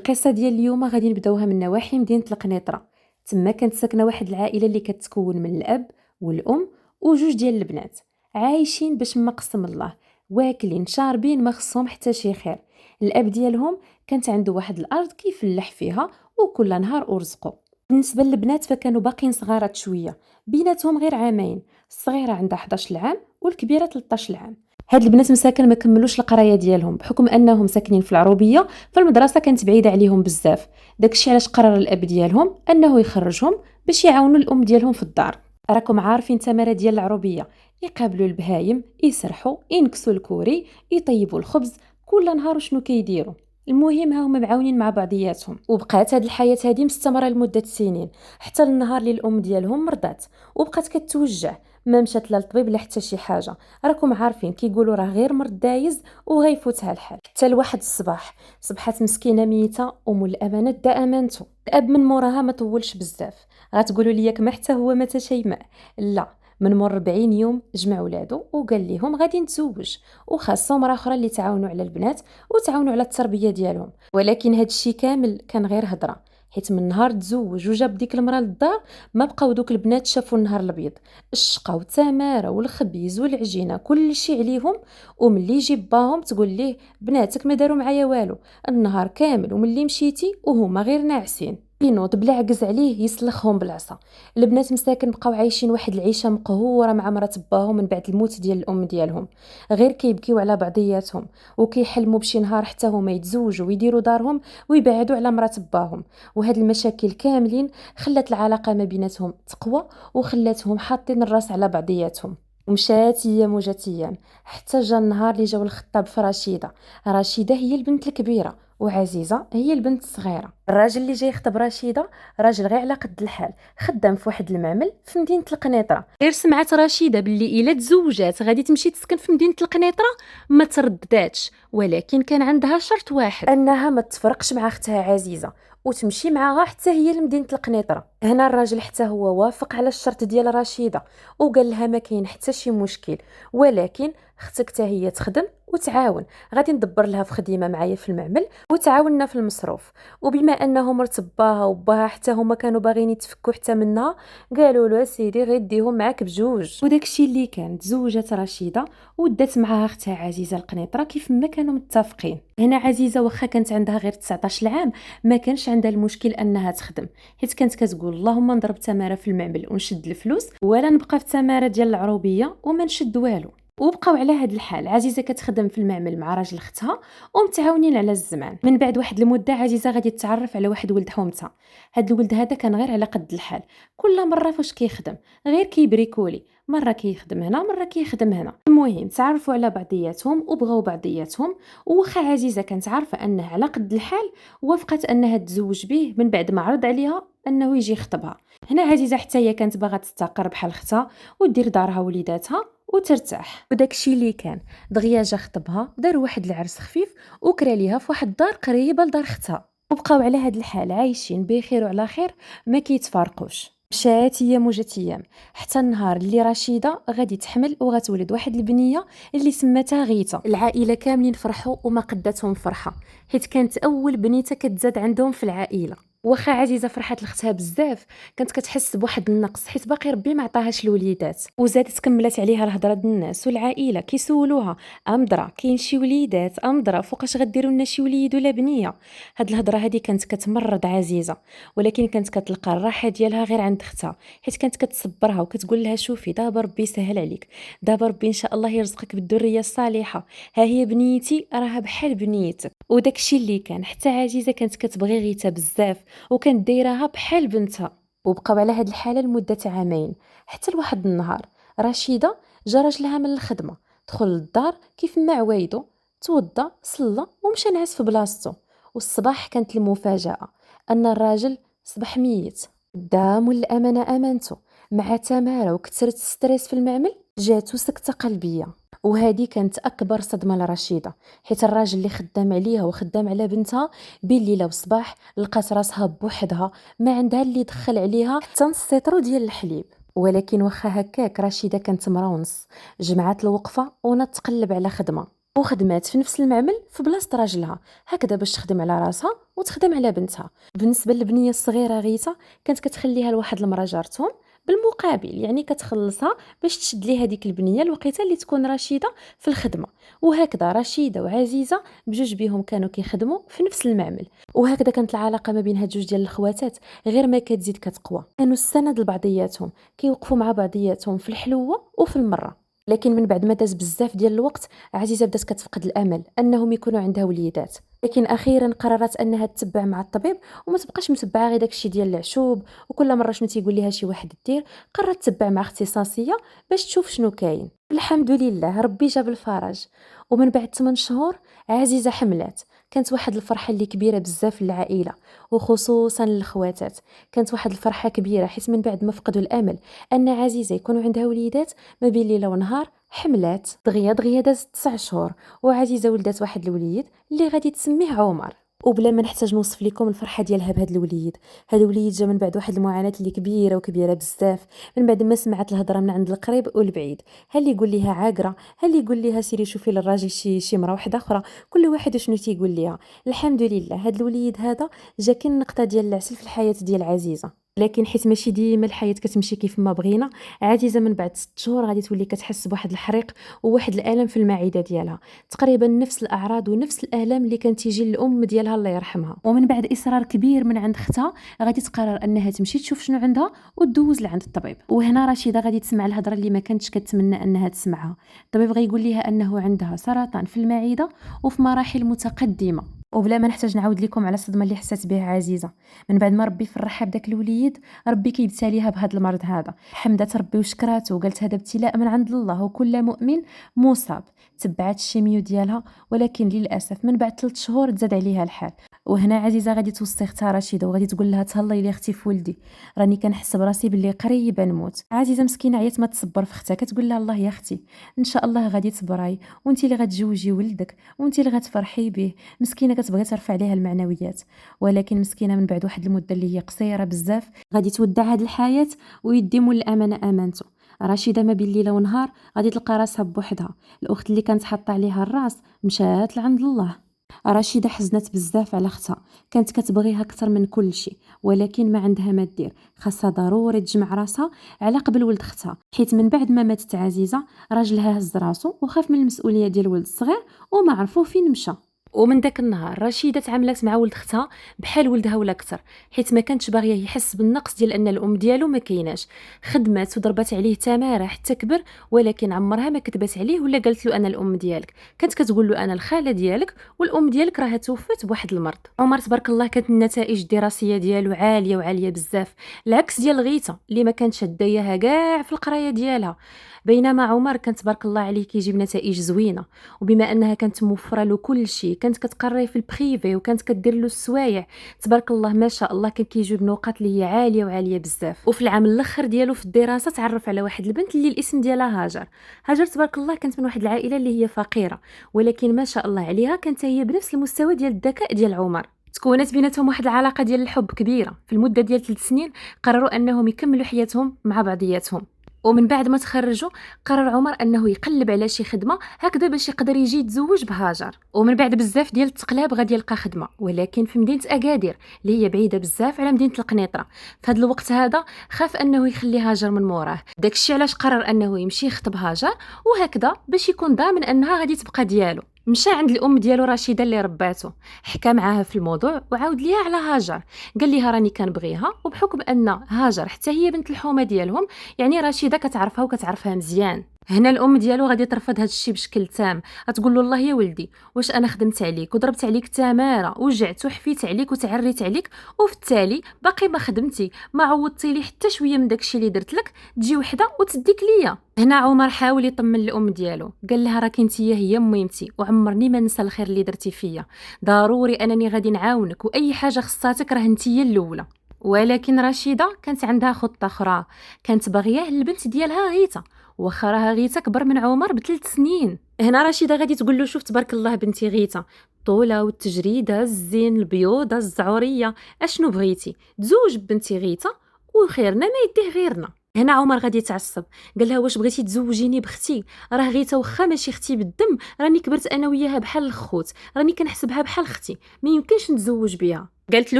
القصه ديال اليوم غادي نبداوها من نواحي مدينه القنيطره. تما كانت ساكنه واحد العائله اللي كتكون من الاب والام وجوج ديال البنات، عايشين باش ما قسم الله، واكلين شاربين ما خصهم حتى شي خير. الاب ديالهم كانت عنده واحد الارض كيفلح فيها وكل نهار ورزقو. بالنسبه للبنات فكانوا باقيين صغارات شويه، بيناتهم غير عامين، الصغيره عندها 11 عام والكبيره 13 عام. هاد البنات مساكن ما كملوش القرايه ديالهم بحكم انهم ساكنين في العروبيه، فالمدرسه كانت بعيده عليهم بزاف. داكشي علاش قرر الاب ديالهم انه يخرجهم باش يعاونوا الام ديالهم في الدار. راكم عارفين تماره ديال العروبيه، يقابلوا البهايم، يسرحوا، ينكسوا الكوري، يطيبوا الخبز، كل نهار شنو كيديروا. المهم ها هما معاونين مع بعضياتهم، وبقات هاد الحياه هادي مستمره لمده سنين، حتى النهار اللي الام ديالهم مرضات وبقات كتوجع، ما مشات لا للطبيب لا حتى شي حاجه. راكم عارفين كيقولوا راه غير مرض دايز وغيفوتها الحال. حتى لواحد الصباح صبحات مسكينه ميته ومول الامانه دا امانته. الاب من موراها ما طولش بزاف. غتقولوا لي ياك ما حتى هو مات شيماء؟ لا، من مور 40 يوم جمع ولادو وقال لهم غادي نتزوج، وخاصه مرا اخرى اللي تعاونوا على البنات وتعاونوا على التربيه ديالهم. ولكن هاد الشيء كامل كان غير هضره، حيت من نهار تزوج وجاب ديك المراه للدار ما بقاو دوك البنات شافوا النهار الابيض. الشقا والتماره والخبيز والعجينه كل شيء عليهم، وملي يجي باهم تقول ليه بناتك ما داروا معايا والو النهار كامل، وملي مشيتي وهما غير ناعسين. ينوض بلا عجز عليه يسلخهم بالعصا. البنات مساكن بقاو عايشين واحد العيشه مقهوره مع مرات باهم من بعد الموت ديال الام ديالهم، غير كيبكيو على بعضياتهم وكيحلموا بشي نهار حتى هما يتزوجوا ويديروا دارهم ويبعدوا على مرات باهم. وهاد المشاكل كاملين خلات العلاقه ما بيناتهم تقوى وخلاتهم حاطين الراس على بعضياتهم. ومشات ايام وجات ايام، حتى جا النهار اللي جاو الخطاب في رشيده. رشيده هي البنت الكبيره وعزيزه هي البنت الصغيره. الراجل اللي جاي يخطب رشيده راجل غير على قد الحال، خدام في واحد المعمل في مدينه القنيطره. غير سمعت رشيده باللي الا تزوجات غادي تمشي تسكن في مدينه القنيطره ما تردداتش، ولكن كان عندها شرط واحد، انها ما تفرقش مع اختها عزيزه وتمشي معاها حتى هي لمدينه القنيطره. هنا الراجل حتى هو وافق على الشرط ديال رشيده وقال لها ما كاين حتى شي مشكل، ولكن اختك حتى هي تخدم وتعاون، غادي ندبر لها في خديمه معايا في المعمل وتعاوننا في المصروف. وبما انهم مرتباها وباها حتى هما كانوا باغيين يتفكوا حتى منها، قالوا له سيدي غير ديهم معاك بجوج. وداكشي اللي كان تزوجت رشيده ودات معاها اختها عزيزه القنيطره كيف ما كانوا متفقين. هنا عزيزه واخا كانت عندها غير 19 عام ما كانش عندها المشكل انها تخدم، حيت كانت كتقول اللهم نضرب تماره في المعمل ونشد الفلوس، ولا نبقى في تماره ديال العروبيه وما نشد والو. وبقاو على هاد الحال، عزيزه كتخدم في المعمل مع راجل اختها ومتعاونين على الزمان. من بعد واحد المده عزيزه غادي تتعرف على واحد ولد حومتها. هاد الولد هذا كان غير على قد الحال، كل مره فاش كيخدم غير كيبريكولي، مره كيخدم هنا مره كيخدم هنا. المهم تعرفوا على بعضياتهم وبغاو بعضياتهم، وواخا عزيزه كانت عارفه انه على قد الحال وافقت انها تزوج به من بعد ما عرض عليها انه يجي يخطبها. هنا عزيزه حتى هي كانت باغا تستقر بحال اختها ودير دارها وليداتها وترتاح. وداكشي اللي كان دغيا جا خطبها، دار واحد العرس خفيف وكرا ليها في واحد الدار قريبه لدار اختها، وبقاو على هاد الحال عايشين بخير وعلى خير ما كيتفارقوش. مشات ايام وجات ايام، حتى النهار اللي رشيده غادي تحمل وغتولد واحد البنيه اللي سماتها غيته. العائله كاملين فرحوا وما قداتهم فرحه، حيت كانت اول بنيته كتزاد عندهم في العائله. واخا عزيزه فرحات لختها بزاف، كانت كتحس بواحد النقص حيت باقي ربي ما عطاهاش الوليدات. وزادت كملت عليها الهضره د الناس والعائله كيسولوها امضره كاين شي وليدات، امضره فوقاش غديروا لنا شي وليد ولا بنيه. هاد الهضره هادي كانت كتمرض عزيزه، ولكن كانت كتلقى الراحه ديالها غير عند اختها، حيت كانت كتصبرها وكتقول لها شوفي دابا ربي يسهل عليك، دابا ربي ان شاء الله يرزقك بالذريه الصالحه، ها هي بنيتي راها بحال بنيتك. وداكشي اللي كان حتى عزيزه كانت كتبغي غيتها بزاف وكانت دايراها بحال بنتها. وبقاو على هاد الحاله لمده عامين، حتى لواحد النهار رشيده جا راجلها من الخدمه، دخل للدار كيف ما عوايدو، توضى صلى ومشى نعس في بلاصتو. والصباح كانت المفاجاه ان الراجل صبح ميت قدام الامانه امانته، مع تماره وكثرت ستريس في المعمل جاتو سكته قلبيه. وهذه كانت اكبر صدمه لرشيده، حيت الراجل اللي خدام عليها وخدام على بنتها بالليل وصباح لقات راسها بوحدها، ما عندها اللي يدخل عليها حتى نص سيطرو ديال الحليب. ولكن واخا هكاك رشيده كانت مرا ونص، جمعات الوقفه ونات تقلب على خدمه. وخدمات في نفس المعمل في بلاصه راجلها، هكذا باش تخدم على راسها وتخدم على بنتها. بالنسبه للبنيه الصغيره غيتا، كانت كتخليها لواحد المراه جارتهم بالمقابل، يعني كتخلصها باش تشد ليها ديك البنيه الوقيته اللي تكون رشيده في الخدمه. وهكذا رشيده وعزيزه بجوج بيهم كانوا كيخدموا في نفس المعمل. وهكذا كانت العلاقه ما بين هاد جوج ديال الخواتات غير ما كتزيد كتقوى، كانوا السند لبعضياتهم، كيوقفوا مع بعضياتهم في الحلوه وفي المره. لكن من بعد ما داز بزاف ديال الوقت، عزيزة بدات كتفقد الأمل أنهم يكونوا عندها وليدات. لكن أخيرا قررت أنها تتبع مع الطبيب وما تبقاش متبعة غير داكشي ديال العشوب، وكل مرة شنو تيقول لها شي واحد دير قررت تتبع مع اختصاصية باش تشوف شنو كاين. الحمد لله ربي جاب الفرج، ومن بعد 8 شهور عزيزة حملات. كانت واحد الفرحة اللي كبيرة بزاف للعائلة وخصوصا للخواتات. كانت واحد الفرحة كبيرة حيت من بعد ما فقدوا الأمل أن عزيزة يكونوا عندها وليدات، ما بين ليلة ونهار حملات. دغيا دغيا دازت 9 شهور وعزيزة ولدت واحد الوليد اللي غادي تسميه عمر. وبلا ما نحتاج نوصف لكم الفرحه ديالها بهذا الوليد. هذا الوليد جا من بعد واحد المعاناه اللي كبيره وكبيره بزاف، من بعد ما سمعت الهضره من عند القريب والبعيد، ها اللي يقول ليها عاقره، ها اللي يقول ليها سيري شوفي للراجل شي مرا واحده اخرى، كل واحد شنو تيقول ليها. الحمد لله هذا الوليد هذا جا كاين نقطه ديال العسل في الحياه ديال عزيزه. لكن حيت ماشي ديما الحياه كتمشي كيف ما بغينا، عزيزه من بعد 6 شهور غادي تولي كتحس بواحد الحريق وواحد الالم في المعده ديالها، تقريبا نفس الاعراض ونفس الالام اللي كانت تيجي للام ديالها الله يرحمها. ومن بعد اصرار كبير من عند اختها غادي تقرر انها تمشي تشوف شنو عندها وتدوز لعند الطبيب. وهنا رشيده غادي تسمع الهضره اللي ما كانتش كتمنى انها تسمعها. الطبيب غيقول لها انه عندها سرطان في المعده وفي مراحل متقدمه. وبلا ما نحتاج نعاود لكم على الصدمه اللي حسات بها عزيزه من بعد ما ربي فرحها بداك الوليد. ربي كيبتليها بهذا المرض هذا، حمدت ربي وشكراته وقالت هذا ابتلاء من عند الله وكل مؤمن مصاب. تبعت الشيميو ديالها، ولكن للاسف من بعد 3 شهور تزاد عليها الحال. وهنا عزيزه غادي توصي اختها رشيده وغادي تقول لها تهلاي لي اختي في ولدي، راني كنحس براسي باللي قريبه نموت. عزيزه مسكينه عيات ما تصبر في اختها، كتقول لها الله يا اختي ان شاء الله غادي تصبراي، وانت اللي غتجوجي ولدك وانت اللي غتفرحي به. مسكينه كتبغي ترفع عليها المعنويات، ولكن مسكينه من بعد واحد المده اللي هي قصيره بزاف غادي تودع هاد الحياه ويدي مول الامانه امانته. رشيده ما بين ليله ونهار غادي تلقى راسها بوحدها. الاخت اللي كانت حاطه عليها الراس مشات لعند الله. رشيده حزنت بزاف على اختها، كانت كتبغيها اكثر من كل شيء، ولكن ما عندها ما دير، خاصها ضروري تجمع راسها على قبل ولد اختها، حيت من بعد ما ماتت عزيزه راجلها هز راسو وخاف من المسؤوليه ديال ولد الصغير وما عرفوه فين مشى. ومن داك النهار رشيده تعاملات مع ولد اختها بحال ولدها ولا اكثر، حيت ما كانتش باغيه يحس بالنقص ديال ان الام ديالو ما كايناش. خدمات وضربات عليه تماره حتى كبر، ولكن عمرها ما كذبت عليه ولا قالت له انا الام ديالك. كانت كتقول له انا الخاله ديالك، والام ديالك راها توفات بواحد المرض. عمر تبارك الله كانت النتائج الدراسيه ديالو عاليه وعاليه بزاف، العكس ديال غيته اللي ما كانتش داياها كاع في القرايه ديالها. بينما عمر كان تبارك الله عليه كيجيب نتائج زوينه، وبما انها كانت موفره له كل شيء، كانت كتقري في البريفي وكانت كدير له السوايع، تبارك الله ما شاء الله كان كيجيب نقاط اللي هي عاليه وعاليه بزاف. وفي العام الاخر ديالو في الدراسه تعرف على واحد البنت اللي الاسم ديالها هاجر. هاجر تبارك الله كانت من واحد العائله اللي هي فقيره، ولكن ما شاء الله عليها كانت هي بنفس المستوى ديال الذكاء ديال عمر. تكونت بيناتهم واحد العلاقه ديال الحب كبيره. في المده ديال 3 سنين قرروا انهم يكملوا حياتهم مع بعضياتهم. ومن بعد ما تخرجوا قرر عمر انه يقلب على شي خدمه هكذا باش يقدر يجي يتزوج بهاجر. ومن بعد بزاف ديال التقلاب غادي يلقى خدمه، ولكن في مدينه اكادير اللي هي بعيده بزاف على مدينه القنيطره. في هذا الوقت هذا خاف انه يخلي هاجر من موراه، داكشي علاش قرر انه يمشي يخطب هاجر، وهكذا باش يكون ضامن انها غادي تبقى ديالو. مشى عند الام ديالو رشيده اللي رباته، حكى معاها في الموضوع وعاود ليها على هاجر. قال لها راني كنبغيها، وبحكم ان هاجر حتى هي بنت الحومه ديالهم، يعني رشيده كتعرفها وكتعرفها مزيان. هنا الام ديالو غادي ترفض هذا الشيء بشكل تام، غتقول له الله يا ولدي واش انا خدمت عليك وضربت عليك تماره وجعت وحفيت عليك وتعريت عليك، وفي التالي باقي ما خدمتي ما عوضتي لي حتى شويه من داكشي اللي درت لك، تجي وحده وتديك ليا. هنا عمر حاول يطمن الام ديالو، قال لها راكي نتيا هي ميمتي وعمرني ما ننسى الخير اللي درتي فيا، ضروري انني غادي نعاونك واي حاجه خصاتك راه نتيا الاولى. ولكن رشيده كانت عندها خطه اخرى، كانت باغيه البنت ديالها غيته، واخا راها غيته كبر من عمر ب3 سنين. هنا رشيده غادي تقول له شوف تبارك الله بنتي غيته، الطوله والتجريده الزين البيوضه الزعوريه اشنو بغيتي، تزوج بنتي غيته وخيرنا ما يديه غيرنا. هنا عمر غادي يتعصب، قال لها واش بغيتي تزوجيني بختي؟ راه غيتا واخا ماشي اختي بالدم، راني كبرت انا وياها بحال الخوت، راني كنحسبها بحال اختي، ما يمكنش نتزوج بها. قالت له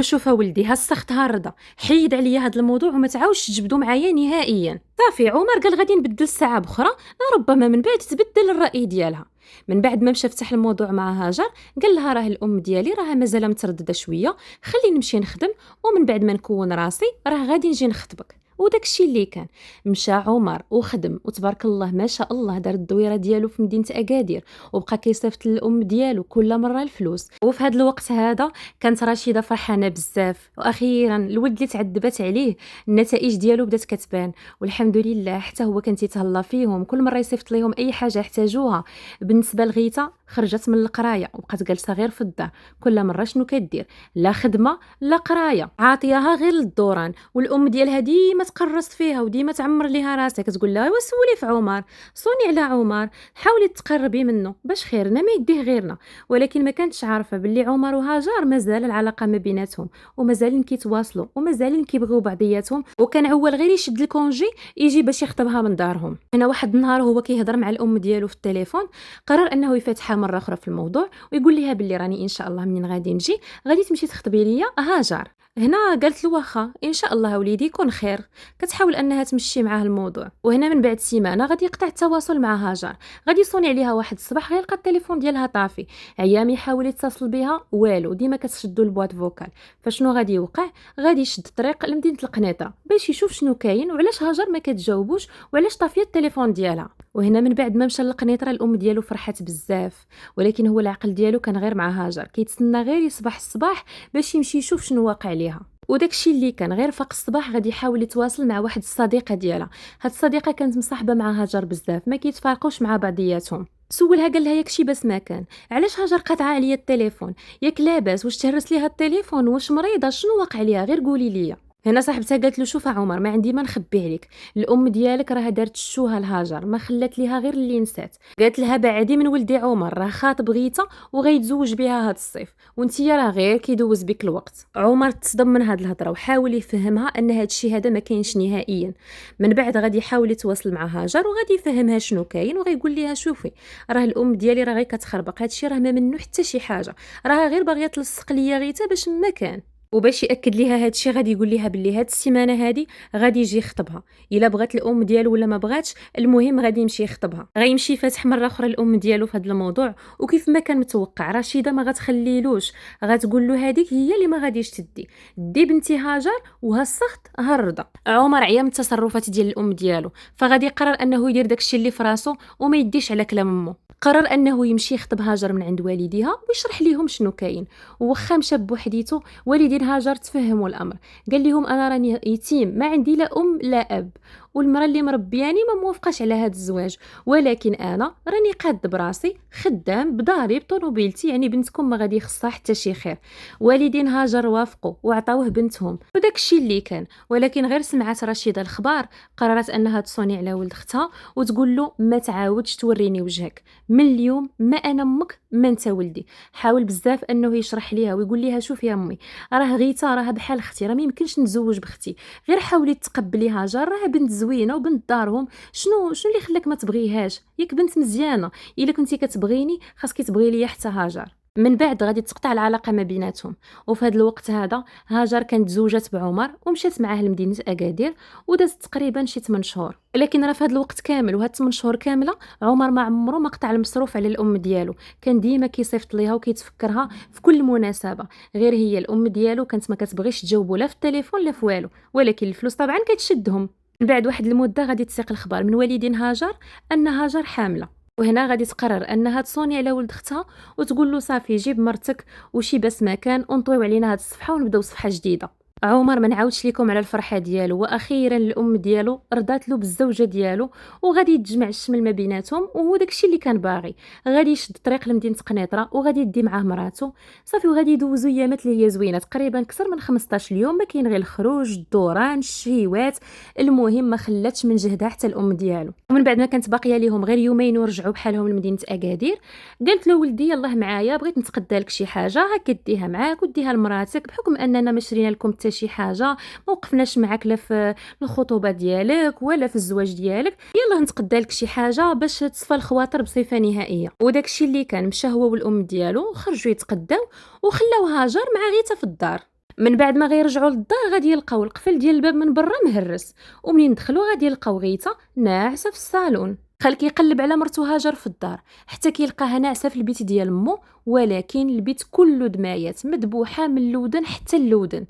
شوف ولدي، ها السخط ها الرضا، حيد عليا هذا الموضوع وما تعاودش تجبدوا معايا نهائيا. صافي عمر قال غادي نبدل الساعه بخرى، ربما من بعد تبدل الراي ديالها. من بعد ما مشى فتح الموضوع مع هاجر، قال لها راه الام ديالي راها مازال متردده شويه، خليني نمشي نخدم، ومن بعد ما نكون راسي راه غادي نجي نخطبك. وداك الشيء اللي كان. مشى عمر وخدم وتبارك الله ما شاء الله دار الدويره ديالو في مدينه اكادير، وبقى كيصيفط للام ديالو كل مره الفلوس. وفي هذا الوقت هذا كانت رشيده فرحانه بزاف، واخيرا الولد اللي تعذبت عليه النتائج ديالو بدات كتبان، والحمد لله حتى هو كان تيتهلا فيهم، كل مره يصيفط لهم اي حاجه يحتاجوها. بالنسبه لغيتا خرجت من القرايه وبقات جالسه غير في الدار، كل مره شنو كدير؟ لا خدمه لا قرايه، عاطياها غير للدوران، والام ديالها ديما تقرص فيها وديما تعمر ليها راسها، كتقول لها وسولي في عمر، صوني على عمر، حاولي تقربي منه باش خيرنا ما يديه غيرنا. ولكن ما كانتش عارفه باللي عمر وهاجر مازال العلاقه ما بيناتهم، ومازالين كيتواصلوا ومازالين كيبغيو بعضياتهم، وكان اول غير يشد الكونجي يجي باش يخطبها من دارهم. انا واحد النهار هو كيهضر مع الام ديالو في التليفون، قرر انه يفتحها مره اخرى في الموضوع ويقول لها باللي راني ان شاء الله منين غادي نجي غادي تمشي تخطبي ليا هاجر. هنا قالت له واخا ان شاء الله وليدي يكون خير، كتحاول انها تمشي معاه الموضوع. وهنا من بعد سيمانه غادي يقطع التواصل مع هاجر، غادي يصوني عليها واحد الصباح غير لقى التليفون ديالها طافي، ايام يحاول يتصل بها والو، ديما كتشدو البواط فوكال. فشنو غادي يوقع؟ غادي يشد الطريق لمدينه القنيطره باش يشوف شنو كاين وعلاش هاجر ما كتجاوبوش وعلاش طافيه التليفون ديالها. وهنا من بعد ما مشى للقنيطره الام ديالو فرحات بزاف، ولكن هو العقل ديالو كان غير مع هاجر، كيتسنى غير يصبح الصباح باش يمشي يشوف شنو واقع ليها. وداكشي اللي كان غير فاق الصباح غادي يحاول يتواصل مع واحد الصديقه ديالها. هاد الصديقه كانت مصاحبه مع هاجر بزاف، ما كيتفارقوش مع بعضياتهم. سولها قال لها ياكشي بس ما كان، علاش هاجر قاطعه عليا التليفون؟ ياك لاباس؟ واش تهرس ليها التليفون؟ واش مريضه؟ شنو واقع ليها؟ غير قولي لي. هنا صاحبتها قالت له شوف عمر، ما عندي ما نخبي عليك، الام ديالك راه دارت الشوهه لهاجر، ما خلات ليها غير اللي نسات. قالت لها بعدي من ولدي عمر، راه خاطب غيتا وغيتزوج بها هاد الصيف، وانتيا راه غير كيدوز بك الوقت. عمر تصدم من هاد الهضره وحاول يفهمها ان هاد الشيء هذا ما كاينش نهائيا. من بعد غادي يحاول يتواصل مع هاجر وغادي يفهمها شنو كاين، وغيقول لها شوفي راه الام ديالي راه غير كتخربق، هادشي راه ما منه حتى شي حاجه، راه غير باغيه تلصق ليا غيتا باش ما كان. وباش ياكد ليها هادشي غادي يقول لها باللي هاد السيمانه هادي غادي يجي يخطبها، الا بغات الام ديالو ولا ما بغاتش، المهم غادي يمشي يخطبها. غيمشي فاتح مره اخرى الام ديالو في هذا الموضوع، وكيف ما كان متوقع رشيده ما غتخليلوش، غتقول له هذيك هي اللي ما غاديش تدي، دي بنتي هاجر وها السخط ها الرضا. عمر عيا من التصرفات ديال الام ديالو، فغادي يقرر انه يدير داكشي اللي في راسو وما يديش على كلام امه. قرر انه يمشي يخطب هاجر من عند والديها ويشرح ليهم شنو كاين. وخا مشى بوحديتو، والدين هاجر تفهموا الامر، قال لهم انا راني يتيم، ما عندي لا ام لا اب، والمراه اللي مربياني ما موافقاش على هذا الزواج، ولكن انا راني قاد براسي، خدام بداري بطوموبيلتي، يعني بنتكم ما غادي يخصها حتى شي خير. والدين هاجر وافقوا وعطاوه بنتهم، وداك الشيء اللي كان. ولكن غير سمعت رشيده الخبار قررت انها تصوني على ولد اختها وتقول له ما تعاودش توريني وجهك، من اليوم ما انا امك ما انت ولدي. حاول بزاف انه يشرح ليها ويقول ليها شوف يا امي، راه غيتا راه بحال اختي، راه ما يمكنش نتزوج بختي، غير حاولي تقبلي هاجر، راه بنت زوينه وبنت دارهم، شنو اللي خلاك ما تبغيهاش؟ ياك بنت مزيانه، الا كنتي كتبغيني خاصك تبغي لي حتى هاجر. من بعد غادي تقطع العلاقه ما بيناتهم. وفي هذا الوقت هذا هاجر كانت تزوجت بعمر ومشات معاه لمدينه اكادير، ودازت تقريبا شي 8 شهور. لكن راه في هذا الوقت كامل وهاد 8 شهور كامله عمر ما عمره ما قطع المصروف على الام ديالو، كان ديما كيصيفط ليها وكيتفكرها في كل مناسبه. غير هي الام ديالو كانت ما كتبغيش تجاوبو لا في التليفون لا في والو، ولكن الفلوس طبعا كتشدهم. من بعد واحد المده غادي تسيق الخبر من والدين هاجر ان هاجر حامله، وهنا غادي تقرر انها تصوني على ولد اختها وتقول له صافي جيب مرتك وشي باس ما كان ونطويو علينا هاد الصفحه ونبداو صفحه جديده. عمر ما نعاودش لكم على الفرحه ديالو، واخيرا الام ديالو رضات له بالزوجه ديالو وغادي يتجمع الشمل ما بيناتهم، وهو داكشي اللي كان باغي. غادي يشد الطريق لمدينه قنيطره وغادي يدي معاه مراته صافي، وغادي يدوزوا ايامات اللي هي زوينه تقريبا اكثر من 15 يوم، ما كاين غير الخروج الدوران الشهيوات. المهم ما خلاتش من جهدها حتى الام ديالو. ومن بعد ما كانت باقيه ليهم غير يومين ورجعوا بحالهم لمدينه اكادير، قالت له ولدي يلاه معايا، بغيت نتقدى لك شي حاجه هكا ديها معاك وديها لمراتك، بحكم اننا ما شرينا لكم حتى شي حاجه، ما وقفناش معاك لا في الخطوبه ديالك ولا في الزواج ديالك، يلا نتقدى لك شي حاجه باش تصفى الخواطر بصفه نهائيه. وداكشي اللي كان مشى هو والام ديالو خرجوا يتقداو وخلاو هاجر مع غيتا في الدار. من بعد ما غيرجعوا للدار غادي يلقاو القفل ديال الباب من برا مهرس، ومنين دخلوا غادي يلقاو غيتا ناعسه في الصالون. خال كيقلب على مرتو هاجر في الدار حتى كيلقاها ناعسه في البيت ديال مو، ولكن البيت كله دمايات مذبوحه من اللودن حتى اللودن.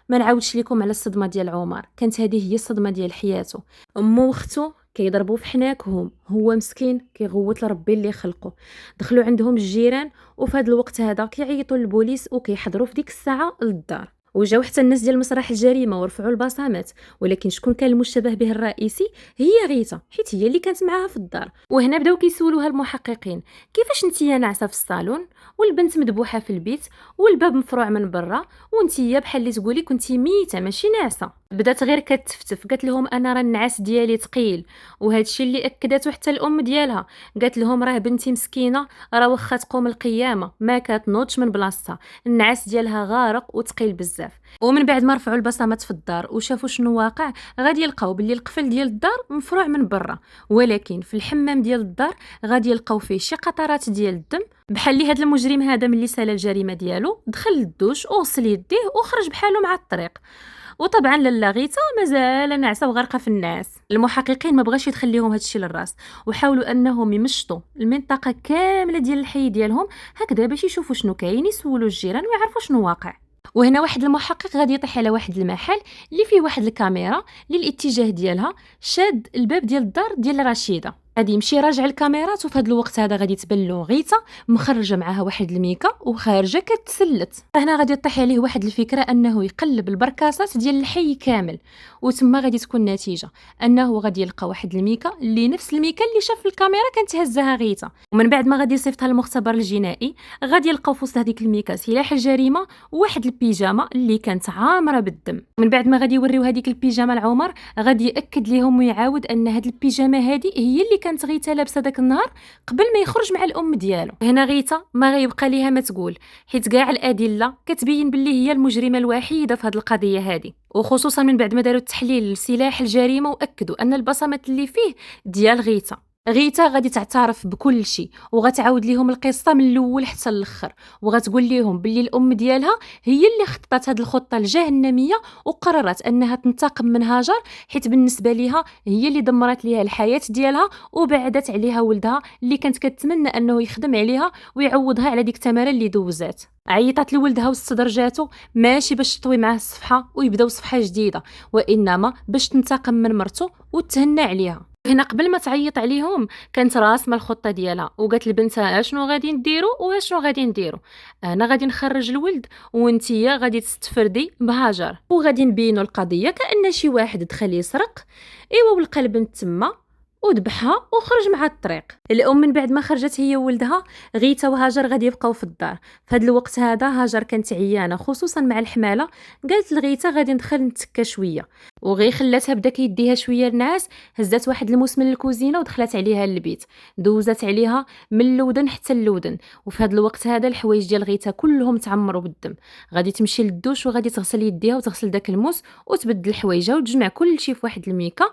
ما نعاودش لكم على الصدمه ديال عمر، كانت هذه هي الصدمه ديال حياته. امو واختو كيضربوا في حناكهم، هو مسكين كيغوت لربي اللي خلقه. دخلوا عندهم الجيران وفي هذا الوقت هذا كيعيطوا للبوليس وكيحضروا في ديك الساعه للدار. وجاو حتى الناس ديال مسرح الجريمه ورفعوا البصمات، ولكن شكون كان المشتبه به الرئيسي؟ هي غيتا، حيت هي اللي كانت معاها في الدار. وهنا بداو كيسولوها المحققين: كيفاش نتيا ناعسه في الصالون والبنت مذبوحه في البيت والباب مفروع من برا ونتيا بحال اللي تقولي كنتي ميته ماشي ناعسه؟ بدات غير كتفتف، قالت لهم انا راه النعاس ديالي ثقيل، وهذا الشيء اللي اكدته حتى الام ديالها. قالت لهم راه بنتي مسكينه راه واخا تقوم القيامه ما كتنوضش من بلاصتها، النعاس ديالها غارق وثقيل بزاف. ومن بعد ما رفعوا البصمات في الدار وشافوا شنو واقع غادي يلقاو باللي القفل ديال الدار مفروع من برا، ولكن في الحمام ديال الدار غادي يلقاو فيه شي قطرات ديال الدم، بحال اللي هذا المجرم هذا ملي سال الجريمه ديالو دخل للدوش وغسل يديه وخرج بحاله مع الطريق. وطبعا لالا غيتا مازال ناعسه وغارقه في الناس. المحققين ما بغاش يدخل لهم هذا الشيء للراس، وحاولوا انهم يمشطوا المنطقه كامله ديال الحي ديالهم هكذا باش يشوفوا شنو كاين، يسولوا الجيران ويعرفوا شنو واقع. وهنا واحد المحقق غادي يطيح على واحد المحل اللي فيه واحد الكاميرا للاتجاه ديالها شاد الباب ديال الدار ديال رشيده. غادي يمشي راجع الكاميرات، وفي هذا الوقت هذا غادي تبان له غيتا مخرجه معها واحد الميكا وخارجه كتسلت. هنا غادي يطيح عليه واحد الفكره انه يقلب البركاسات ديال الحي كامل، وتما غادي تكون النتيجه انه غادي يلقى واحد الميكا اللي نفس الميكا اللي شاف في الكاميرا كانت هزها غيتا. ومن بعد ما غادي يصيفطها للمختبر الجنائي غادي يلقاو في وسط هذيك الميكا سلاح الجريمه وواحد البيجامه اللي كانت عامره بالدم. من بعد ما غادي يوريو هذيك البيجامه لعمر غادي ياكد ليهم ويعاود ان هذه البيجامه هذه هي اللي كانت غيتا لابسه داك النهار قبل ما يخرج مع الام ديالو. هنا غيتا ما غيبقى ليها ما تقول، حيت كاع الادله كتبين باللي هي المجرمه الوحيده في هذه القضيه هذه، وخصوصا من بعد ما داروا التحليل لسلاح الجريمه واكدوا ان البصمات اللي فيه ديال غيتا. غيتا غادي تعترف بكل شيء وغتعاود ليهم القصه من الاول حتى الاخر، وغتقول ليهم باللي الام ديالها هي اللي خططت هذه الخطه الجهنميه وقررت انها تنتقم من هاجر، حيت بالنسبه ليها هي اللي دمرت ليها الحياه ديالها وبعدت عليها ولدها اللي كانت كتمنى انه يخدم عليها ويعوضها على ديك التماره اللي دوزات. عيطات لولدها واستدرجاتو ماشي باش تطوي معاه الصفحه ويبداو صفحه جديده، وانما باش تنتقم من مرته وتهنى عليها. هنا قبل ما تعيط عليهم كانت راسمه الخطه ديالها وقالت لبنتها اشنو غادي نديروا واشنو غادي نديروا. انا غادي نخرج الولد وانتيا غادي تستفردي بهاجر، وغادي نبينوا القضيه كأن شي واحد دخل يسرق ايوا ولقى البنت تما وذبحها وخرج مع الطريق. الام من بعد ما خرجت هي وولدها غيتا وهاجر غادي يبقاو في الدار. في هذا الوقت هذا هاجر كانت عيانه خصوصا مع الحماله، قالت لغيتا غادي ندخل نتكا شويه، وغي خلاتها بدا كيديها شويه الناس، هزات واحد الموس من الكوزينه ودخلت عليها للبيت، دوزات عليها من اللودن حتى اللودن. وفي هذا الوقت هذا الحوايج ديال غيتا كلهم تعمروا بالدم. غادي تمشي للدوش وغادي تغسل يديها وتغسل داك الموس وتبدل حوايجها وتجمع كل شيء في واحد الميكا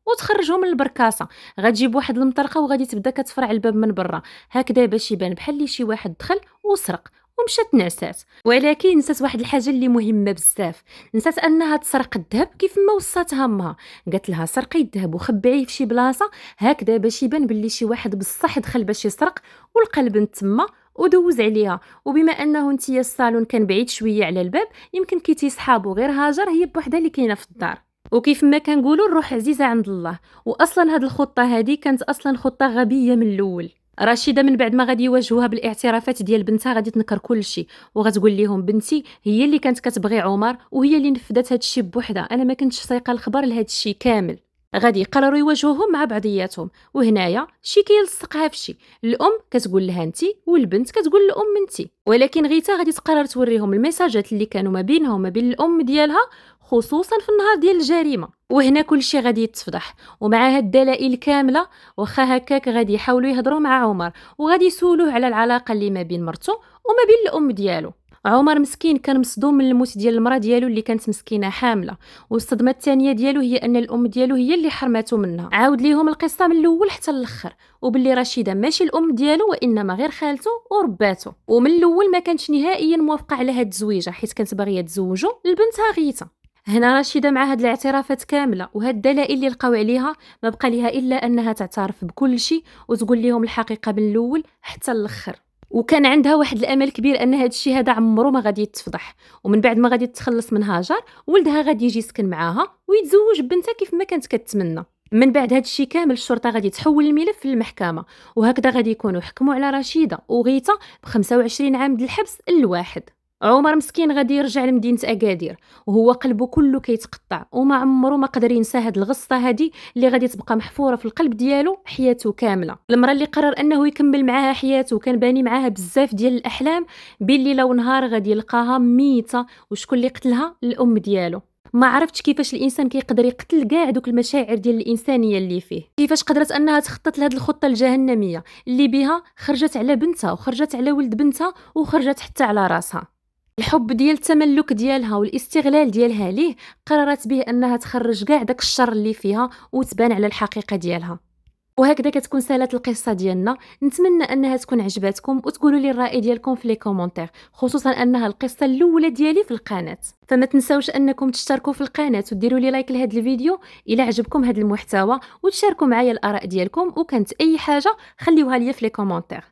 وتخرجهم من البركاسه. غتجيب واحد المطرقه وغادي تبدا كتفرع الباب من برا هكذا باش يبان بحال اللي شي واحد دخل وسرق ومشات نعسات. ولكن نسات واحد الحاجه اللي مهمه بزاف، نسات انها تسرق الذهب كيف ما وصاتها امها. قالت لها سرقي الذهب وخبعيه في شي بلاصه هكذا باش يبان باللي شي واحد بصح دخل باش يسرق ولقى البنت تما ودوز عليها. وبما انه نتيا الصالون كان بعيد شويه على الباب يمكن كي صحابو غير هاجر هي بوحدها اللي كاينه في الدار. وكيف ما كنقولوا الروح عزيزه عند الله، واصلا هذه الخطه هذه كانت اصلا خطه غبيه من الاول. رشيده من بعد ما غادي يواجهوها بالاعترافات ديال بنتها غادي تنكر كل شيء وغتقول لهم بنتي هي اللي كانت كتبغي عمر وهي اللي نفذت هذا الشيء بوحدها، انا ما كنتش سايقه الخبر لهذا الشيء كامل. غادي يقرروا يواجهوهم مع بعضياتهم، وهنايا شي كيلصقها في شي، الام كتقول لها انتي والبنت كتقول للام انتي. ولكن غيتا غادي تقرر توريهم الميساجات اللي كانوا ما بينها وما بين الام ديالها خصوصا في النهار ديال الجريمه. وهنا كل شيء غادي يتفضح، ومع هاد الدلائل كامله واخا هكاك غادي يحاولوا يهضروا مع عمر وغادي يسولوه على العلاقه اللي ما بين مرته وما بين الام ديالو. عمر مسكين كان مصدوم من الموت ديال المراه ديالو اللي كانت مسكينه حامله، والصدمه الثانيه ديالو هي ان الام ديالو هي اللي حرماتو منها. عاود ليهم القصه من الاول حتى الاخر، وباللي رشيده ماشي الام ديالو وانما غير خالته ورباتو، ومن الاول ما كانتش نهائيا موافقه على هاد الزويجه حيت كانت باغيه تزوجو لبنتها غيتا. هنا رشيده مع هاد الاعترافات كامله وهاد الدلائل اللي لقاو عليها ما بقى ليها الا انها تعترف بكل شيء وتقول لهم الحقيقه من الاول حتى الاخر. وكان عندها واحد الامل كبير ان هذا الشيء هذا عمره ما غادي يتفضح، ومن بعد ما غادي تتخلص من هاجر ولدها غادي يجي يسكن معاها ويتزوج بنتها كيف ما كانت كتمنى. من بعد هذا الشيء كامل الشرطه غادي تحول الملف للمحكمه، وهكذا غادي يكونوا حكموا على رشيده وغيتا ب 25 عام د الحبس الواحد. عمر مسكين غادي يرجع لمدينه اكادير وهو قلبه كله كيتقطع، وما عمره ما قدر ينسى هاد الغصه هادي اللي غادي تبقى محفوره في القلب ديالو حياته كامله. المراه اللي قرر انه يكمل معاها حياته وكان باني معاها بزاف ديال الاحلام بالليل ونهار غادي يلقاها ميته، وشكون اللي قتلها؟ الام ديالو. ما عرفتش كيفاش الانسان كيقدر يقتل كاع دوك المشاعر ديال الانسانيه اللي فيه، كيفاش قدرت انها تخطط لهاد الخطه الجهنميه اللي بها خرجت على بنتها وخرجت على ولد بنتها وخرجت حتى على راسها. الحب ديال التملك ديالها والاستغلال ديالها ليه قررت به انها تخرج كاع داك الشر اللي فيها وتبان على الحقيقه ديالها. وهكذا كتكون سالات القصه ديالنا. نتمنى انها تكون عجباتكم وتقولوا لي الراي ديالكم في لي كومونتير، خصوصا انها القصه الاولى ديالي في القناه. فما تنساوش انكم تشتركوا في القناه وديروا لي لايك لهذا الفيديو الى عجبكم هذا المحتوى، وتشاركوا معايا الاراء ديالكم، وكانت اي حاجه خليوها لي في لي كومونتير.